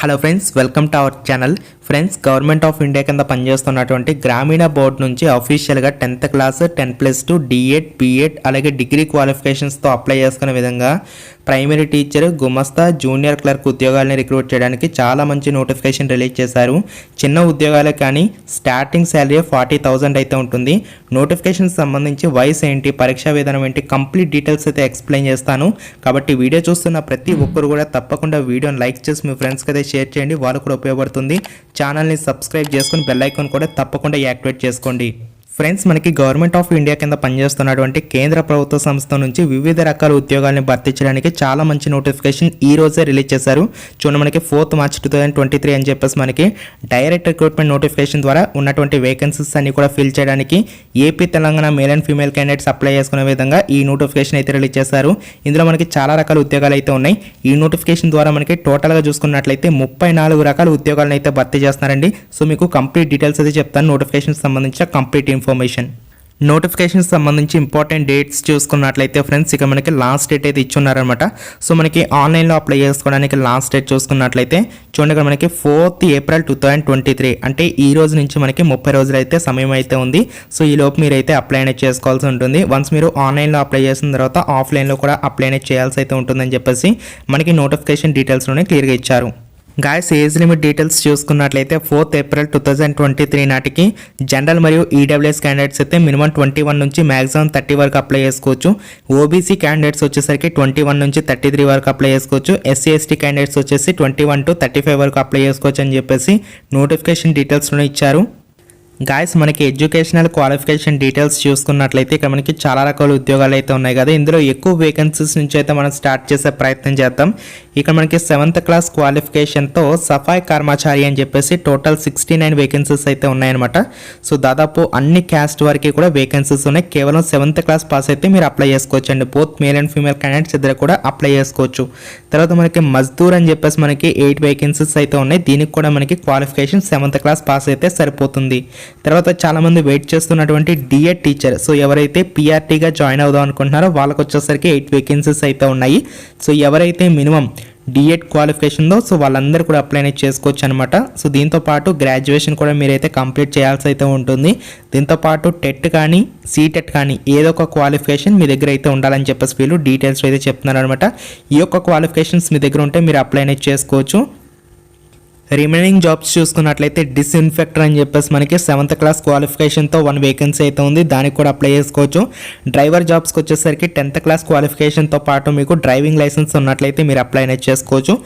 Hello friends, welcome to our channel. Friends, government of India కింద పనిచేస్తున్నటువంటి గ్రామీణ board నుంచి అఫీషియల్గా 10th క్లాస్ 10+2 డిఎడ్ బిఎడ్ అలాగే డిగ్రీ క్వాలిఫికేషన్స్తో అప్లై చేసుకునే విధంగా ప్రైమరీ టీచర్, గుమస్తా, జూనియర్ క్లర్క్ ఉద్యోగాలని రిక్రూట్ చేయడానికి చాలా మంచి నోటిఫికేషన్ రిలీజ్ చేశారు. చిన్న ఉద్యోగాలే కానీ స్టార్టింగ్ శాలరీ 40,000 అయితే ఉంటుంది. నోటిఫికేషన్ సంబంధించి వయసు ఏంటి, పరీక్షా విధానం ఏంటి, కంప్లీట్ డీటెయిల్స్ అయితే ఎక్స్ప్లెయిన్ చేస్తాను. కాబట్టి వీడియో చూస్తున్న ప్రతి ఒక్కరు కూడా తప్పకుండా వీడియోని లైక్ చేసి మీ ఫ్రెండ్స్కి అయితే షేర్ చేయండి, వాళ్ళు కూడా ఉపయోగపడుతుంది. ఛానల్ని సబ్స్క్రైబ్ చేసుకుని బెల్ ఐకాన్ కూడా తప్పకుండా యాక్టివేట్ చేసుకోండి. ఫ్రెండ్స్, మనకి గవర్నమెంట్ ఆఫ్ ఇండియా కింద పనిచేస్తున్నటువంటి కేంద్ర ప్రభుత్వ సంస్థ నుంచి వివిధ రకాల ఉద్యోగాలను భర్తీ చేయడానికి చాలా మంచి నోటిఫికేషన్ ఈ రోజే రిలీజ్ చేశారు. చూడండి, మనకి 4th March 2023 అని చెప్పేసి మనకి డైరెక్ట్ రిక్రూట్మెంట్ నోటిఫికేషన్ ద్వారా ఉన్నటువంటి వేకెన్సీస్ అన్ని కూడా ఫిల్ చేయడానికి AP, Telangana male and female candidates apply చేసుకునే విధంగా ఈ నోటిఫికేషన్ అయితే రిలీజ్ చేశారు. ఇందులో మనకి చాలా రకాల ఉద్యోగాలు అయితే ఉన్నాయి. ఈ నోటిఫికేషన్ ద్వారా మనకి టోటల్గా చూసుకున్నట్లయితే 34 రకాల ఉద్యోగాలను అయితే భర్తీ చేస్తున్నారండి. సో మీకు కంప్లీట్ డీటెయిల్స్ అయితే చెప్తాను. నోటిఫికేషన్ సంబంధించిన కంప్లీట్ నోటిఫికేషన్ సంబంధించి ఇంపార్టెంట్ డేట్స్ చూసుకున్నట్లయితే ఫ్రెండ్స్, ఇక మనకి లాస్ట్ డేట్ అయితే ఇచ్చున్నారనమాట. సో మనకి ఆన్లైన్లో అప్లై చేసుకోవడానికి లాస్ట్ డేట్ చూసుకున్నట్లయితే చూడండి, ఇక్కడ మనకి 4th April 2023 అంటే ఈ రోజు నుంచి మనకి 30 రోజులు అయితే సమయం అయితే ఉంది. సో ఈ లోపు మీరైతే అప్లై అనేది చేసుకోవాల్సి ఉంటుంది. వన్స్ మీరు ఆన్లైన్లో అప్లై చేసిన తర్వాత ఆఫ్లైన్లో కూడా అప్లై అనేది చేయాల్సి అయితే ఉంటుందని చెప్పేసి మనకి నోటిఫికేషన్ డీటెయిల్స్లోనే క్లియర్గా ఇచ్చారు. గాయస్, ఏజ్ లిమిట్ డీటెయిల్స్ చూసుకున్నట్లయితే 4th April 2023 నాటికి జనరల్ మరియు ఈడబ్ల్యూఎస్ క్యాండిడేట్స్ అయితే మినిమం 21 నుంచి మ్యాక్సిమం 30 వరకు అప్లై చేసుకోవచ్చు. ఓబీసీ క్యాండిడేట్స్ వచ్చేసరికి 21 నుంచి 33 వరకు అప్లై చేసుకోవచ్చు. ఎస్సీ ఎస్టీ క్యాండిడేట్స్ వచ్చేసి 21 to 35 వరకు అప్లై చేసుకోవచ్చు అని చెప్పేసి నోటిఫికేషన్ డీటెయిల్స్లో ఇచ్చారు. గాయస్, మనకి ఎడ్యుకేషనల్ క్వాలిఫికేషన్ డీటెయిల్స్ చూసుకున్నట్లయితే ఇక్కడ మనకి చాలా రకాల ఉద్యోగాలు అయితే ఉన్నాయి కదా. ఇందులో ఎక్కువ వేకెన్సీస్ నుంచి అయితే మనం స్టార్ట్ చేసే ప్రయత్నం చేద్దాం. ఇక్కడ మనకి 7th క్లాస్ క్వాలిఫికేషన్తో సఫాయి కర్మచారి అని చెప్పేసి టోటల్ 69 వేకెన్సీస్ అయితే ఉన్నాయన్నమాట. సో దాదాపు అన్ని క్యాస్ట్ వరకు కూడా వేకెన్సీస్ ఉన్నాయి. కేవలం 7th క్లాస్ పాస్ అయితే మీరు అప్లై చేసుకోవచ్చు అండి. Both male and female candidates ఇద్దరు కూడా అప్లై చేసుకోవచ్చు. తర్వాత మనకి మజ్దూర్ అని చెప్పేసి మనకి 8 వేకెన్సీస్ అయితే ఉన్నాయి. దీనికి కూడా మనకి క్వాలిఫికేషన్ 7th క్లాస్ పాస్ అయితే సరిపోతుంది. తర్వాత చాలామంది వెయిట్ చేస్తున్నటువంటి డిఎడ్ టీచర్, సో ఎవరైతే పిఆర్టీగా జాయిన్ అవుదాం అనుకుంటున్నారో వాళ్ళకి వచ్చేసరికి 8 వేకెన్సీస్ అయితే ఉన్నాయి. సో ఎవరైతే మినిమం డిఎడ్ క్వాలిఫికేషన్ ఉందో సో వాళ్ళందరూ కూడా అప్లై అనేది చేసుకోవచ్చు అనమాట. సో దీంతో పాటు గ్రాడ్యుయేషన్ కూడా మీరైతే కంప్లీట్ చేయాల్సి అయితే ఉంటుంది. దీంతో పాటు టెట్ కానీ సీటెట్ కానీ ఏదో ఒక క్వాలిఫికేషన్ మీ దగ్గర అయితే ఉండాలని చెప్పేసి వీళ్ళు డీటెయిల్స్ అయితే చెప్తున్నారు అనమాట. ఈ యొక్క క్వాలిఫికేషన్స్ మీ దగ్గర ఉంటే మీరు అప్లై అనేది చేసుకోవచ్చు. రిమైనింగ్ జాబ్స్ చూసుకున్నట్లయితే డిస్ఇన్ఫెక్టర్ అని చెప్పేసి మనకి 7th క్లాస్ క్వాలిఫికేషన్తో 1 వేకెన్సీ అయితే ఉంది. దానికి కూడా అప్లై చేసుకోవచ్చు. డ్రైవర్ జాబ్స్కి వచ్చేసరికి 10th క్లాస్ క్వాలిఫికేషన్తో పాటు మీకు డ్రైవింగ్ లైసెన్స్ ఉన్నట్లయితే మీరు అప్లై అనేది చేసుకోవచ్చు.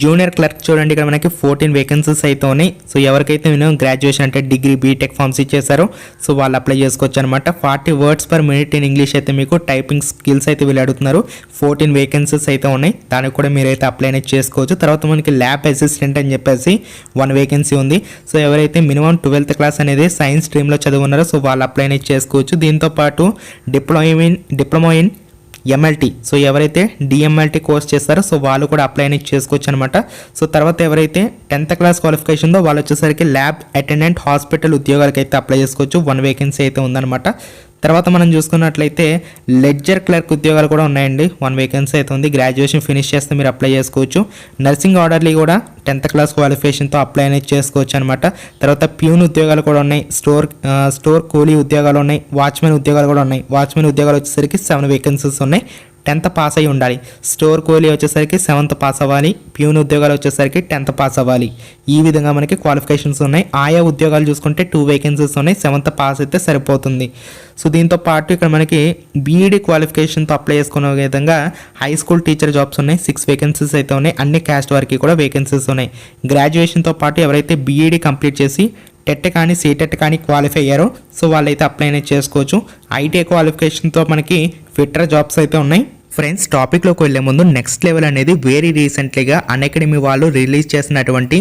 జూనియర్ క్లర్క్ చూడండి, ఇక్కడ మనకి 14 వేకెన్సీస్ అయితే ఉన్నాయి. సో ఎవరికైతే మినిమం గ్రాడ్యుయేషన్ అంటే డిగ్రీ బీటెక్ ఫార్మ్స్ ఇచ్చేసారో సో వాళ్ళు అప్లై చేసుకోవచ్చు అనమాట. 40 words per minute in English అయితే మీకు టైపింగ్ స్కిల్స్ అయితే వీళ్ళు అడుగుతున్నారు. 14 వేకెన్సీస్ అయితే ఉన్నాయి. దానికి కూడా మీరైతే అప్లై అనేది చేసుకోవచ్చు. తర్వాత మనకి ల్యాబ్ అసిస్టెంట్ అని చెప్పేసి 1 వేకెన్సీ ఉంది. సో ఎవరైతే మినిమం 12th క్లాస్ అనేది సైన్స్ స్ట్రీమ్లో చదువున్నారో సో వాళ్ళు అప్లై అనేది చేసుకోవచ్చు. దీంతో పాటు డిప్లొమా ఇన్ ఎంఎల్టీ, సో ఎవరైతే డిఎంఎల్టీ కోర్స్ చేస్తారో సో వాళ్ళు కూడా అప్లై అనేది చేసుకోవచ్చు అనమాట. సో తర్వాత ఎవరైతే 10th క్లాస్ క్వాలిఫికేషన్తో వాళ్ళు వచ్చేసరికి ల్యాబ్ అటెండెంట్ హాస్పిటల్ ఉద్యోగాలకి అయితే అప్లై చేసుకోవచ్చు. 1 వేకెన్సీ అయితే ఉందన్నమాట. తర్వాత మనం చూసుకున్నట్లయితే లెడ్జర్ క్లర్క్ ఉద్యోగాలు కూడా ఉన్నాయండి. 1 వేకెన్సీ అయితే ఉంది. గ్రాడ్యుయేషన్ ఫినిష్ చేస్తే మీరు అప్లై చేసుకోవచ్చు. నర్సింగ్ ఆర్డర్లీ కూడా 10th క్లాస్ క్వాలిఫికేషన్తో అప్లై అనేది చేసుకోవచ్చు అనమాట. తర్వాత ప్యూన్ ఉద్యోగాలు కూడా ఉన్నాయి. స్టోర్ కూలీ ఉద్యోగాలు ఉన్నాయి. వాచ్మెన్ ఉద్యోగాలు కూడా ఉన్నాయి. వాచ్మెన్ ఉద్యోగాలు వచ్చేసరికి 7 వేకెన్సీస్ ఉన్నాయి. 10th పాస్ అయి ఉండాలి. స్టోర్ కూలీ వచ్చేసరికి 7th పాస్ అవ్వాలి. ప్యూన్ ఉద్యోగాలు వచ్చేసరికి 10th పాస్ అవ్వాలి. ఈ విధంగా మనకి క్వాలిఫికేషన్స్ ఉన్నాయి. ఆయా ఉద్యోగాలు చూసుకుంటే 2 వేకెన్సీస్ ఉన్నాయి. 7th పాస్ అయితే సరిపోతుంది. సో దీంతో పాటు ఇక్కడ మనకి బీఈడి క్వాలిఫికేషన్తో అప్లై చేసుకునే విధంగా హై స్కూల్ టీచర్ జాబ్స్ ఉన్నాయి. 6 వేకెన్సీస్ అయితే ఉన్నాయి. అన్ని క్యాస్ట్ వరకు కూడా వేకెన్సీస్ ఉన్నాయి. గ్రాడ్యుయేషన్తో పాటు ఎవరైతే బీఈడి కంప్లీట్ చేసి టెట్ కానీ సీటెట్ కానీ క్వాలిఫై అయ్యారో సో వాళ్ళైతే అప్లై అనేది చేసుకోవచ్చు. ఐటీఐ క్వాలిఫికేషన్తో మనకి ఫిట్టర్ జాబ్స్ అయితే ఉన్నాయి. ఫ్రెండ్స్, టాపిక్లోకి వెళ్ళే ముందు నెక్స్ట్ లెవెల్ అనేది వెరీ రీసెంట్లీగా అన్అకాడమీ వాళ్ళు రిలీజ్ చేసినటువంటి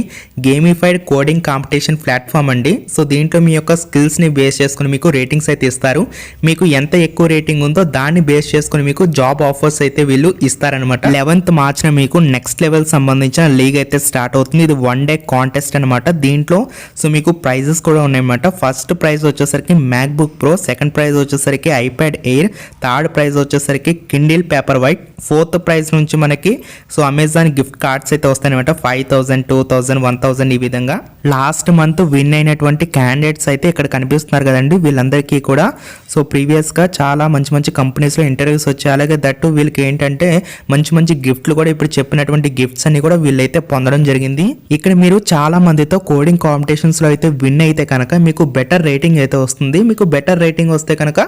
గేమిఫైడ్ కోడింగ్ కాంపిటీషన్ ప్లాట్ఫామ్ అండి. సో దీంట్లో మీ యొక్క స్కిల్స్ని బేస్ చేసుకుని మీకు రేటింగ్స్ అయితే ఇస్తారు. మీకు ఎంత ఎక్కువ రేటింగ్ ఉందో దాన్ని బేస్ చేసుకుని మీకు జాబ్ ఆఫర్స్ అయితే వీళ్ళు ఇస్తారనమాట. 11th March మీకు నెక్స్ట్ లెవెల్ సంబంధించిన లీగ్ అయితే స్టార్ట్ అవుతుంది. ఇది 1 day కాంటెస్ట్ అనమాట. దీంట్లో సో మీకు ప్రైజెస్ కూడా ఉన్నాయన్నమాట. ఫస్ట్ ప్రైజ్ వచ్చేసరికి మ్యాక్బుక్ ప్రో, సెకండ్ ప్రైజ్ వచ్చేసరికి ఐప్యాడ్ ఎయిర్, థర్డ్ ప్రైజ్ వచ్చేసరికి Kindle paper paper white. 4th prize నుంచి మనకి సో అమెజాన్ గిఫ్ట్ కార్డ్స్ అయితే వస్తాయన్నమాట. 5,000, 2,000, 1,000 ఈ విధంగా. లాస్ట్ మంత్ విన్ అయినటువంటి క్యాండిడేట్స్ అయితే ఇక్కడ కనిపిస్తున్నారు కదండి, వీళ్ళందరికీ కూడా సో ప్రీవియస్గా చాలా మంచి మంచి కంపెనీస్లో ఇంటర్వ్యూస్ వచ్చాయి. అలాగే దట్టు వీళ్ళకి ఏంటంటే మంచి మంచి గిఫ్ట్లు కూడా ఇప్పుడు చెప్పినటువంటి గిఫ్ట్స్ అన్ని కూడా వీళ్ళైతే పొందడం జరిగింది. ఇక్కడ మీరు చాలా మందితో కోడింగ్ కాంపిటీషన్స్లో అయితే విన్ అయితే కనుక మీకు బెటర్ రేటింగ్ అయితే వస్తుంది. మీకు బెటర్ రేటింగ్ వస్తే కనుక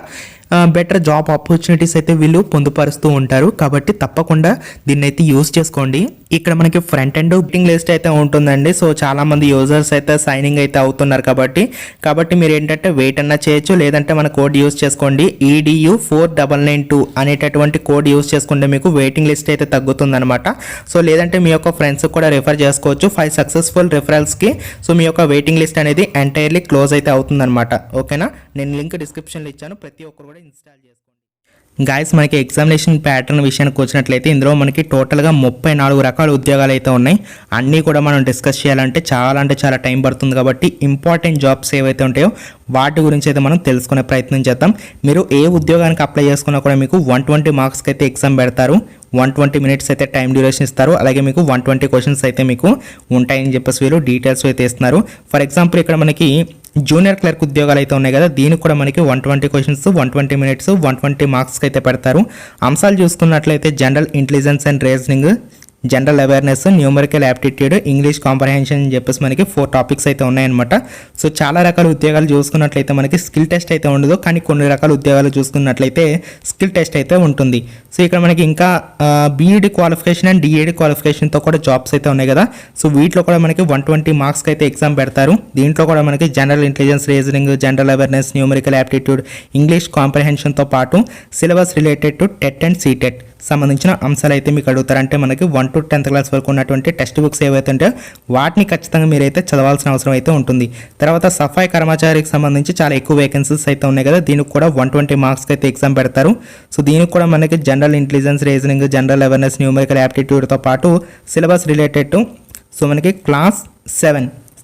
బెటర్ జాబ్ ఆపర్చునిటీస్ అయితే వీళ్ళు పొందుపరుస్తూ ఉంటారు. కాబట్టి తప్పకుండా దీన్ని అయితే యూజ్ చేసుకోండి. ఇక్కడ మనకి ఫ్రంట్ ఎండ్ వెయిటింగ్ లిస్ట్ అయితే ఉంటుందండి. సో చాలా మంది యూజర్స్ అయితే సైనింగ్ అయితే అవుతున్నారు కాబట్టి మీరు ఏంటంటే వెయిట్ అన్నా చేయొచ్చు, లేదంటే మన కోడ్ యూజ్ చేసుకోండి. EDU4992 అనేటటువంటి కోడ్ యూజ్ చేసుకుంటే మీకు వెయిటింగ్ లిస్ట్ అయితే తగ్గుతుంది అనమాట. సో లేదంటే మీ యొక్క ఫ్రెండ్స్ కూడా రిఫర్ చేసుకోవచ్చు. 5 సక్సెస్ఫుల్ రిఫరల్స్కి సో మీ యొక్క వెయిటింగ్ లిస్ట్ అనేది ఎంటైర్లీ క్లోజ్ అయితే అవుతుంది అనమాట. ఓకేనా, నేను లింక్ డిస్క్రిప్షన్లో ఇచ్చాను, ప్రతి ఒక్కరు కూడా ఇన్స్టాల్ చేసుకోండి. గాయస్, మనకి ఎగ్జామినేషన్ ప్యాటర్న్ విషయానికి వచ్చినట్లయితే ఇందులో మనకి టోటల్గా 34 రకాల ఉద్యోగాలు అయితే ఉన్నాయి. అన్నీ కూడా మనం డిస్కస్ చేయాలంటే చాలా టైం పడుతుంది. కాబట్టి ఇంపార్టెంట్ జాబ్స్ ఏవైతే ఉంటాయో వాటి గురించి అయితే మనం తెలుసుకునే ప్రయత్నం చేద్దాం. మీరు ఏ ఉద్యోగానికి అప్లై చేసుకున్నా కూడా మీకు 120 మార్క్స్కి అయితే ఎగ్జామ్ పెడతారు. 120 మినిట్స్ అయితే టైం డ్యూరేషన్ ఇస్తారు. అలాగే మీకు 120 క్వశ్చన్స్ అయితే మీకు ఉంటాయని చెప్పేసి వీళ్ళు డీటెయిల్స్ అయితే ఇస్తున్నారు. ఫర్ ఎగ్జాంపుల్ ఇక్కడ మనకి జూనియర్ క్లర్క్ ఉద్యోగాలు అయితే ఉన్నాయి కదా, దీనికి కూడా మనకి 120 క్వశ్చన్స్, 120 మినిట్స్, 120 మార్క్స్కి అయితే పెడతారు. అంశాలు చూసుకున్నట్లయితే general intelligence and reasoning, general awareness, numerical aptitude, English comprehension అని చెప్పేసి మనకి 4 టాపిక్స్ అయితే ఉన్నాయన్నమాట. సో చాలా రకాల ఉద్యోగాలు చూసుకున్నట్లయితే మనకి స్కిల్ టెస్ట్ అయితే ఉండదు, కానీ కొన్ని రకాల ఉద్యోగాలు చూసుకున్నట్లయితే స్కిల్ టెస్ట్ అయితే ఉంటుంది. సో ఇక్కడ మనకి ఇంకా బీఈడి క్వాలిఫికేషన్ అండ్ డిఈడి క్వాలిఫికేషన్తో కూడా జాబ్స్ అయితే ఉన్నాయి కదా. సో వీటిలో కూడా మనకి 120 మార్క్స్కి అయితే ఎగ్జామ్ పెడతారు. దీంట్లో కూడా మనకి general intelligence, reasoning, general awareness, numerical aptitude, English కాంప్రహెన్షన్తో పాటు syllabus related to TET and CTET సంబంధించిన అంశాలు అయితే మీకు అడుగుతారంటే మనకి 1 to 10th క్లాస్ వరకు ఉన్నటువంటి టెక్స్ట్ బుక్స్ ఏవైతే ఉంటాయో వాటిని ఖచ్చితంగా మీరైతే చదవాల్సిన అవసరం అయితే ఉంటుంది. తర్వాత సఫాయి కర్మచారికి సంబంధించి చాలా ఎక్కువ వేకెన్సీస్ అయితే ఉన్నాయి కదా, దీనికి కూడా 120 మార్క్స్కి అయితే ఎగ్జామ్ పెడతారు. సో దీనికి కూడా మనకి general intelligence, reasoning, general awareness, numerical యాప్టిట్యూడ్తో పాటు సిలబస్ రిలేటెడ్ టు సో మనకి క్లాస్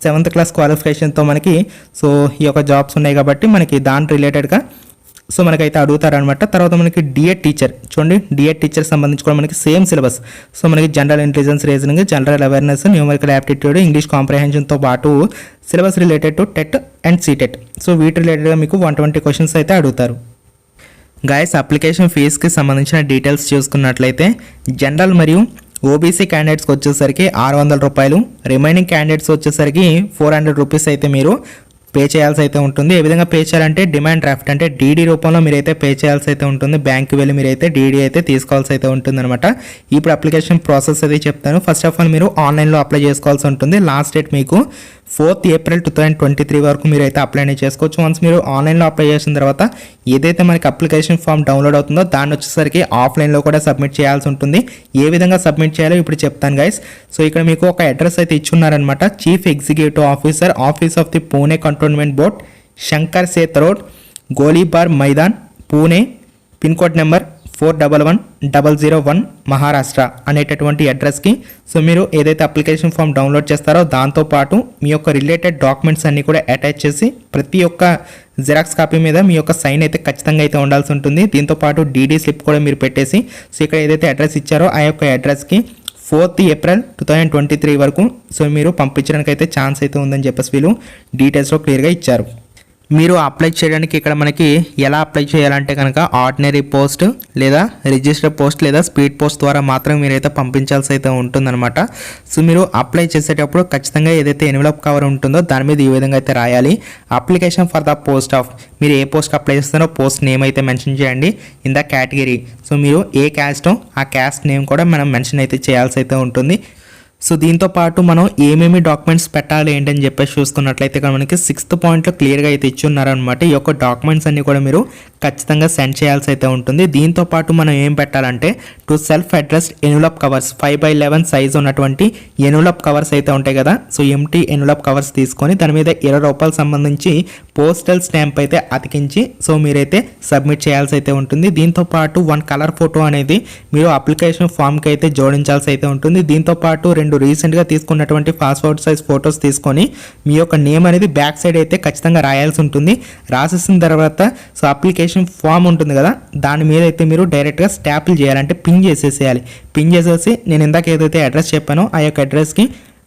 7th క్లాస్ క్వాలిఫికేషన్తో మనకి సో ఈ యొక్క జాబ్స్ ఉన్నాయి కాబట్టి మనకి దాని రిలేటెడ్గా సో మనకైతే అడుగుతారనమాట. తర్వాత మనకి డిఎడ్ టీచర్ చూడండి, డిఎడ్ టీచర్ సంబంధించి కూడా మనకి సేమ్ సిలబస్. సో మనకి general intelligence, reasoning, general awareness, numerical aptitude, English కాంప్రహెన్షన్తో పాటు syllabus related to TET and CTET. So వీటి రిలేటెడ్గా మీకు 120 క్వశ్చన్స్ అయితే అడుగుతారు. గాయస్, అప్లికేషన్ ఫీజుకి సంబంధించిన డీటెయిల్స్ చూసుకున్నట్లయితే జనరల్ మరియు ఓబీసీ క్యాండిడేట్స్కి వచ్చేసరికి 600 రూపాయలు, రిమైనింగ్ క్యాండిడేట్స్ వచ్చేసరికి 400 రూపీస్ అయితే మీరు పే చేయాల్సి అయితే ఉంటుంది. ఏ విధంగా పే చేయాలంటే డిమాండ్ డ్రాఫ్ట్ అంటే డీడీ రూపంలో మీరైతే పే చేయాల్సి అయితే ఉంటుంది. బ్యాంక్కి వెళ్ళి మీరైతే డీడీ అయితే తీసుకోవాల్సి అయితే ఉంటుంది అనమాట. ఇప్పుడు అప్లికేషన్ ప్రాసెస్ అయితే చెప్తాను. ఫస్ట్ ఆఫ్ ఆల్ మీరు ఆన్లైన్లో అప్లై చేసుకోవాల్సి ఉంటుంది. లాస్ట్ డేట్ మీకు 4th April 2023 వరకు మీరు అయితే అప్లై చేసుకోవచ్చు. వన్స్ మీరు ఆన్లైన్లో అప్లై చేసిన తర్వాత ఏదైతే మనకి అప్లికేషన్ ఫామ్ డౌన్లోడ్ అవుతుందో దాన్ని వచ్చేసరికి ఆఫ్లైన్లో కూడా సబ్మిట్ చేయాల్సి ఉంటుంది. ఏ విధంగా సబ్మిట్ చేయాలో ఇప్పుడు చెప్తాను గైస్. సో ఇక్కడ మీకు ఒక అడ్రస్ అయితే ఇచ్చున్నారనమాట. Chief executive officer, office of the Pune cantonment board, Shankar Seth road, Golibar Maidan, Pune, pin code number 411001 Maharashtra అనేటటువంటి అడ్రస్కి సో మీరు ఏదైతే అప్లికేషన్ ఫామ్ డౌన్లోడ్ చేస్తారో దాంతోపాటు మీ యొక్క రిలేటెడ్ డాక్యుమెంట్స్ అన్నీ కూడా అటాచ్ చేసి ప్రతి ఒక్క జిరాక్స్ కాపీ మీద మీ యొక్క సైన్ అయితే ఖచ్చితంగా అయితే ఉండాల్సి ఉంటుంది. దీంతోపాటు డీడీ స్లిప్ కూడా మీరు పెట్టేసి సో ఇక్కడ ఏదైతే అడ్రస్ ఇచ్చారో ఆ యొక్క అడ్రస్కి 4th April 2023 వరకు సో మీరు పంపించడానికి అయితే ఛాన్స్ అయితే ఉందని చెప్పేసి వీళ్ళు డీటెయిల్స్లో క్లియర్గా ఇచ్చారు. మీరు అప్లై చేయడానికి ఇక్కడ మనకి ఎలా అప్లై చేయాలంటే కనుక ఆర్డినరీ పోస్ట్ లేదా రిజిస్టర్ పోస్ట్ లేదా స్పీడ్ పోస్ట్ ద్వారా మాత్రం మీరైతే పంపించాల్సి అయితే ఉంటుందన్నమాట. సో మీరు అప్లై చేసేటప్పుడు ఖచ్చితంగా ఏదైతే ఎన్వలప్ కవర్ ఉంటుందో దాని మీద ఈ విధంగా అయితే రాయాలి. Application for the post of, మీరు ఏ పోస్ట్కి అప్లై చేస్తారో పోస్ట్ నేమ్ అయితే మెన్షన్ చేయండి. ఇన్ ద కేటగిరీ, సో మీరు ఏ క్యాస్టో ఆ క్యాస్ట్ నేమ్ కూడా మనం మెన్షన్ అయితే చేయాల్సి అయితే ఉంటుంది. సో దీంతో పాటు మనం ఏమేమి డాక్యుమెంట్స్ పెట్టాలి ఏంటని చెప్పేసి చూసుకున్నట్లయితే ఇక్కడ మనకి 6th పాయింట్లో క్లియర్గా అయితే ఇచ్చున్నారనమాట. ఈ యొక్క డాక్యుమెంట్స్ అన్ని కూడా మీరు ఖచ్చితంగా సెండ్ చేయాల్సి అయితే ఉంటుంది. దీంతో పాటు మనం ఏం పెట్టాలంటే to self addressed envelope covers 5/11 size ఉన్నటువంటి ఎన్వలప్ కవర్స్ అయితే ఉంటాయి కదా. సో ఎంటీ ఎన్వలప్ కవర్స్ తీసుకొని దాని మీద 20 రూపాయలు సంబంధించి పోస్టల్ స్టాంప్ అయితే అతికించి సో మీరైతే సబ్మిట్ చేయాల్సి అయితే ఉంటుంది. దీంతో పాటు 1 కలర్ ఫోటో అనేది మీరు అప్లికేషన్ ఫామ్కి అయితే జోడించాల్సి అయితే ఉంటుంది. దీంతో పాటు 2 రీసెంట్గా తీసుకున్నటువంటి పాస్పోర్ట్ సైజ్ ఫొటోస్ తీసుకొని మీ యొక్క నేమ్ అనేది బ్యాక్ సైడ్ అయితే ఖచ్చితంగా రాయాల్సి ఉంటుంది. రాసేసిన తర్వాత సో అప్లికేషన్ ఫామ్ ఉంటుంది కదా, దాని మీద అయితే మీరు డైరెక్ట్గా స్టాంపులు చేయాలంటే పిన్ చేసేసేయాలి. పిన్ చేసేసి నేను ఇందాక ఏదైతే అడ్రస్ చెప్పానో ఆ యొక్క అడ్రస్కి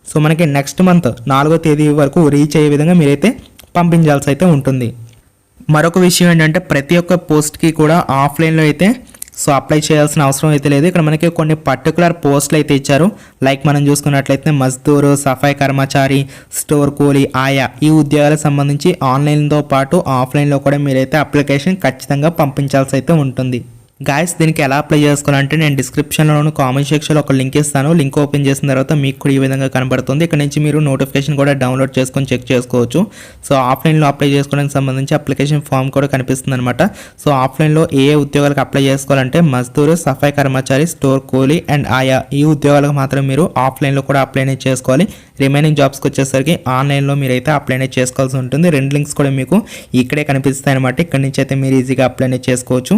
సో మనకి నెక్స్ట్ మంత్ 4వ తేదీ వరకు రీచ్ అయ్యే విధంగా మీరైతే పంపించాల్సి అయితే ఉంటుంది. మరొక విషయం ఏంటంటే ప్రతి ఒక్క పోస్ట్కి కూడా ఆఫ్లైన్లో అయితే సో అప్లై చేయాల్సిన అవసరం అయితే లేదు. ఇక్కడ మనకి కొన్ని పర్టికులర్ పోస్టులు అయితే ఇచ్చారు. లైక్ మనం చూసుకున్నట్లయితే మజ్దూరు, సఫాయి కర్మచారి, స్టోర్ కూలీ, ఆయా ఈ ఉద్యోగాలకు సంబంధించి ఆన్లైన్తో పాటు ఆఫ్లైన్లో కూడా మీరైతే అప్లికేషన్ ఖచ్చితంగా పంపించాల్సి అయితే ఉంటుంది. గాయస్ దీనికి ఎలా అప్లై చేసుకోవాలంటే నేను డిస్క్రిప్షన్లోను కామెంట్ సెక్షన్లో ఒక లింక్ ఇస్తాను. లింక్ ఓపెన్ చేసిన తర్వాత మీకు కూడా ఈ విధంగా కనబడుతుంది. ఇక్కడ నుంచి మీరు నోటిఫికేషన్ కూడా డౌన్లోడ్ చేసుకొని చెక్ చేసుకోవచ్చు. సో ఆఫ్లైన్లో అప్లై చేసుకోవడానికి సంబంధించి అప్లికేషన్ ఫామ్ కూడా కనిపిస్తుంది అనమాట. సో ఆఫ్లైన్లో ఏ ఉద్యోగాలకు అప్లై చేసుకోవాలంటే మజ్దూరు, సఫాయి కర్మచారి, స్టోర్ కూలీ అండ్ ఆయా ఈ ఉద్యోగాలకు మాత్రం మీరు ఆఫ్లైన్లో కూడా అప్లై చేసుకోవాలి. రిమైనింగ్ జాబ్స్కి వచ్చేసరికి ఆన్లైన్లో మీరైతే అప్లై చేసుకోవాల్సి ఉంటుంది. 2 లింక్స్ కూడా మీకు ఇక్కడే కనిపిస్తాయి అనమాట. ఇక్కడ నుంచి అయితే మీరు ఈజీగా అప్లై చేసుకోవచ్చు.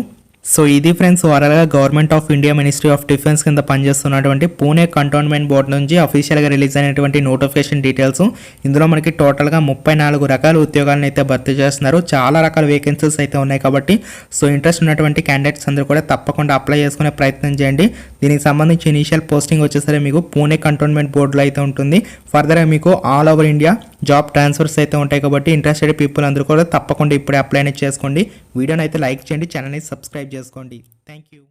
సో ఇది ఫ్రెండ్స్ ఓవరాల్గా government of India ministry of defence కింద పనిచేస్తున్నటువంటి పూణే కంటోన్మెంట్ బోర్డు నుంచి అఫీషియల్గా రిలీజ్ అయినటువంటి నోటిఫికేషన్ డీటెయిల్స్. ఇందులో మనకి టోటల్గా 34 రకాల ఉద్యోగాలను అయితే భర్తీ చేస్తున్నారు. చాలా రకాల వేకెన్సీస్ అయితే ఉన్నాయి కాబట్టి సో ఇంట్రెస్ట్ ఉన్నటువంటి క్యాండిడేట్స్ అందరూ కూడా తప్పకుండా అప్లై చేసుకునే ప్రయత్నం చేయండి. దీనికి సంబంధించి ఇనీషియల్ పోస్టింగ్ వచ్చేసరికి మీకు పూణే కంటోన్మెంట్ బోర్డులో అయితే ఉంటుంది. ఫర్దర్గా మీకు all over India job transfers అయితే ఉంటాయి కాబట్టి ఇంట్రెస్టెడ్ పీపుల్ అందరూ కూడా తప్పకుండా ఇప్పుడే అప్లై చేసుకోండి. వీడియోని అయితే లైక్ చేయండి, ఛానల్ని సబ్స్క్రైబ్ చేసుకోండి. Thank you.